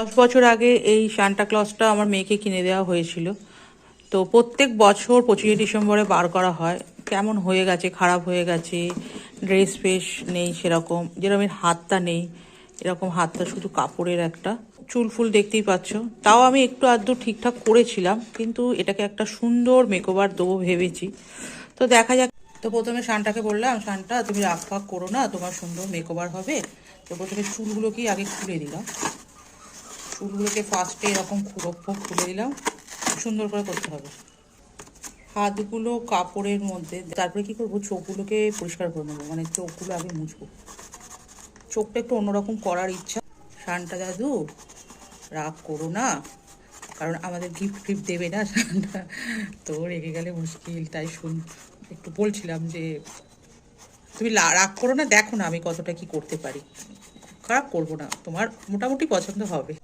10 বছর আগে এই সান্টা ক্লজটা আমার মেয়েকে কিনে দেওয়া হয়েছিল। তো প্রত্যেক বছর 25শে ডিসেম্বরে বার করা হয়। কেমন হয়ে গেছে, খারাপ হয়ে গেছে, ড্রেস ফ্রেস নেই সেরকম, যেরকম এর হাতটা নেই, এরকম হাতটা শুধু কাপড়ের একটা, চুল ফুল দেখতেই পাচ্ছ। তাও আমি একটু আধটু ঠিকঠাক করেছিলাম, কিন্তু এটাকে একটা সুন্দর মেকওভার দেবো ভেবেছি। তো দেখা যাক। তো প্রথমে শানটাকে বললাম, শানটা তুমি রাগ ফাগ করো না, তোমার সুন্দর মেকওভার হবে। তো প্রথমে চুলগুলোকেই আগে খুলে দিলাম। চুলগুলোকে ফার্স্টে এরকম খুলে দিলাম, সুন্দর করে করতে হবে। হাতগুলো কাপড়ের মধ্যে, তারপরে কি করবো, চোখগুলোকে পরিষ্কার করে নেবো, মানে চোখগুলো আগে মুছবো। চোখটা একটু অন্যরকম করার ইচ্ছা। শানটা দাদু রাগ করো না, কারণ আমাদের গিফট ফিফট দেবে না শানটা, তো রেগে গেলে মুশকিল। তাই একটু বলছিলাম যে তুমি রাগ করো না, দেখো না আমি কতটা কি করতে পারি। খারাপ করবো না, তোমার মোটামুটি পছন্দ হবে।